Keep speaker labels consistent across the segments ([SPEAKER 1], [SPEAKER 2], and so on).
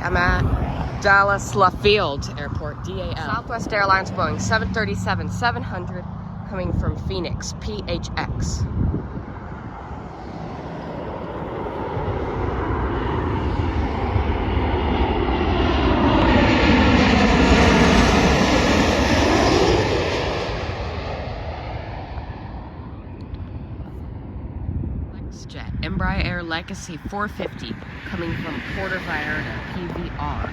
[SPEAKER 1] I'm at Dallas Love Field Airport, DAL. Southwest Airlines Boeing 737-700 coming from Phoenix, PHX. Jet, Embraer Legacy 450 coming from Puerto Vallarta, PVR.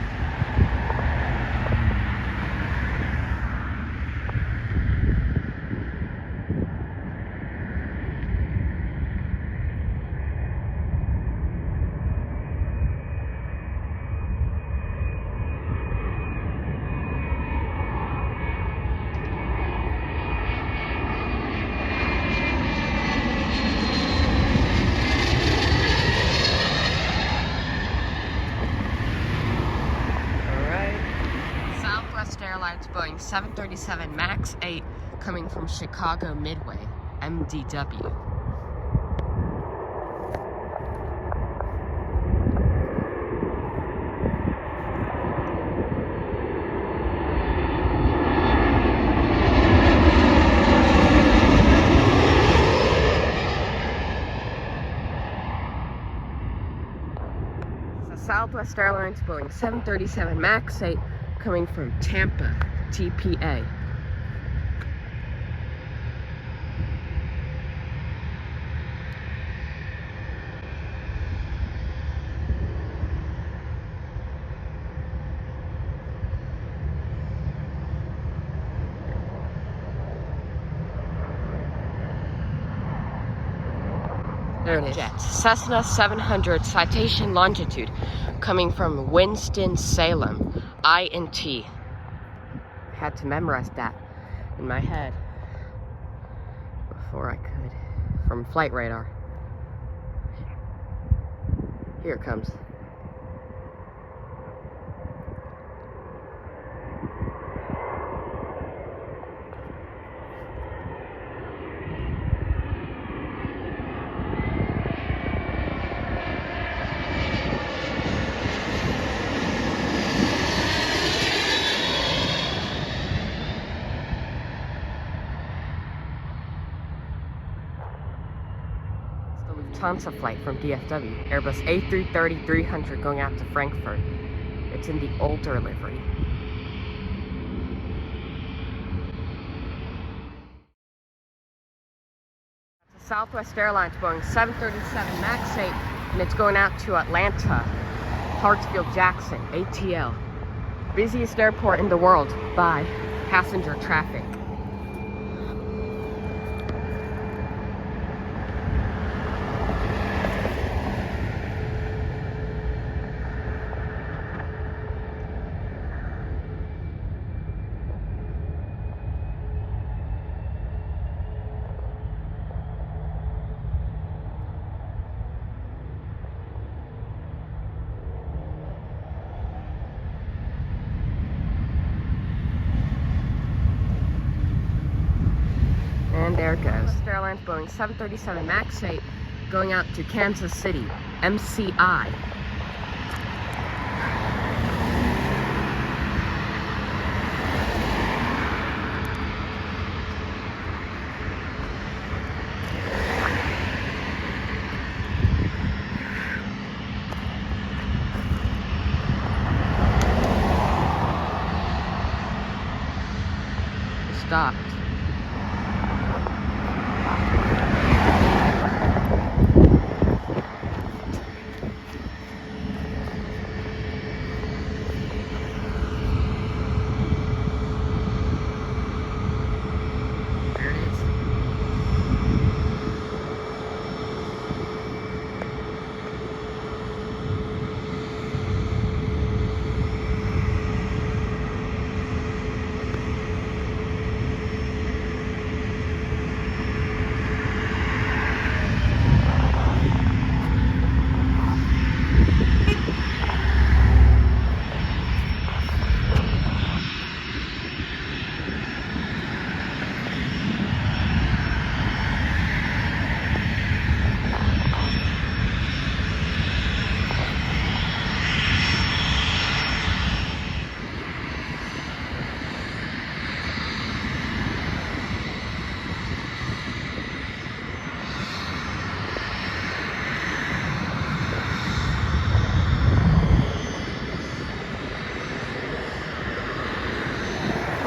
[SPEAKER 1] Airlines Boeing 737 MAX 8 coming from Chicago Midway, MDW. Southwest Airlines Boeing 737 MAX 8 coming from Tampa, TPA. There it is. Jets. Cessna 700 Citation Longitude coming from Winston-Salem, INT. Had to memorize that in my head before I could. From flight radar. Here it comes. Lufthansa flight from DFW, Airbus A330-300 going out to Frankfurt. It's in the older livery. It's a Southwest Airlines Boeing 737 MAX 8, and it's going out to Atlanta, Hartsfield-Jackson, ATL. Busiest airport in the world by passenger traffic. And there it goes. Southwest Airlines Boeing 737 MAX 8 going out to Kansas City, MCI. Stopped.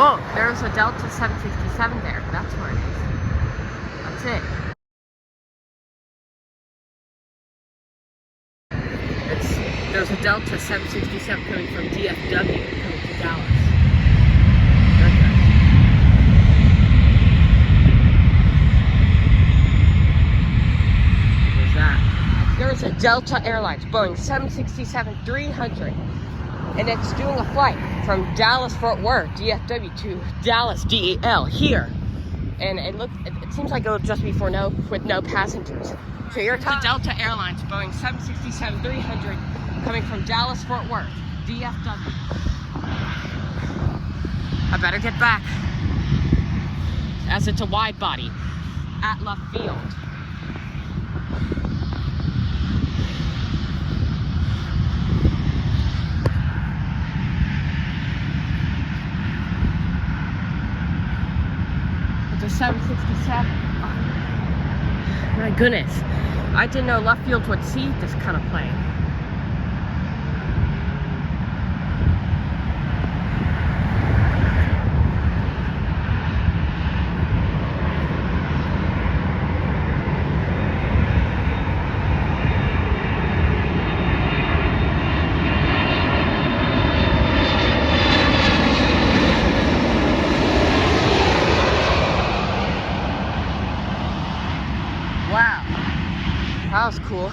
[SPEAKER 1] Whoa, there's a Delta 767 there. That's where it is. That's it. There's a Delta 767 coming from DFW coming to Dallas. There it goes. There's that. There's a Delta Airlines Boeing 767-300. And it's doing a flight from Dallas-Fort Worth, DFW, to Dallas, DEL, here. And it seems like it'll just be with no passengers. So here's the Delta Airlines Boeing 767-300 coming from Dallas-Fort Worth, DFW. I better get back, as it's a wide body at left field. The 767. Oh, my goodness. I didn't know left field would see this kind of plane. Wow, that was cool.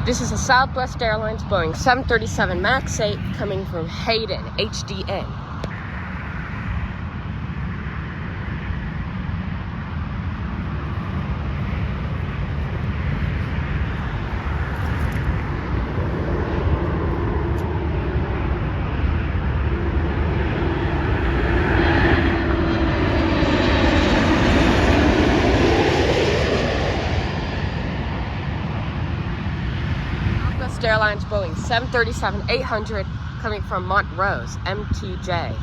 [SPEAKER 1] This is a Southwest Airlines Boeing 737 MAX 8 coming from Hayden, HDN. Airlines Boeing 737-800 coming from Montrose, MTJ.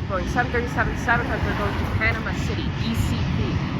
[SPEAKER 1] Boeing 737-700 going to Panama City, ECP.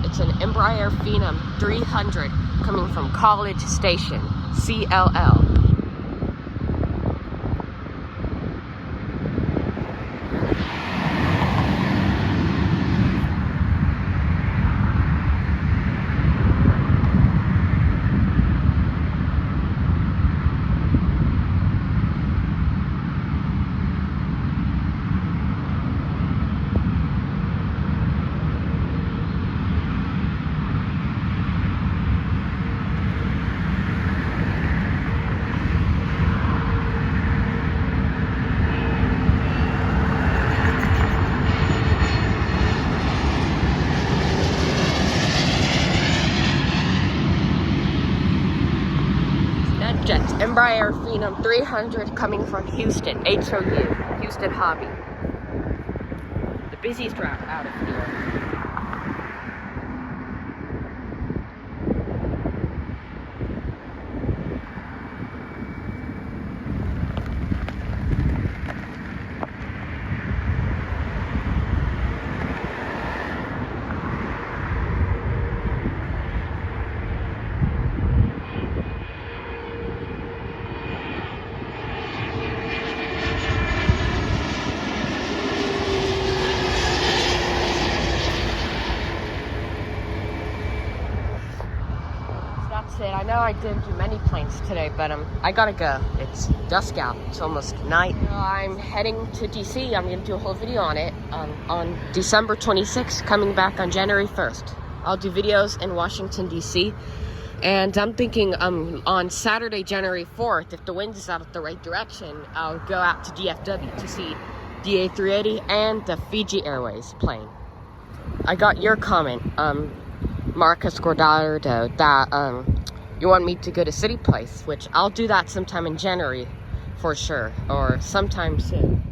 [SPEAKER 1] It's an Embraer Phenom 300 coming from College Station, CLL. Phenom 300 coming from Houston, HOU, Houston Hobby. The busiest route out of here. I know I didn't do many planes today, but I gotta go. It's dusk out. It's almost night. I'm heading to DC. I'm gonna do a whole video on it on December 26th, coming back on January 1st. I'll do videos in Washington, D.C. And I'm thinking on Saturday, January 4th, if the wind is out of the right direction, I'll go out to DFW to see DA380 and the Fiji Airways plane. I got your comment, Marcus Gordado, that you want me to go to City Place, which I'll do that sometime in January for sure, or sometime soon.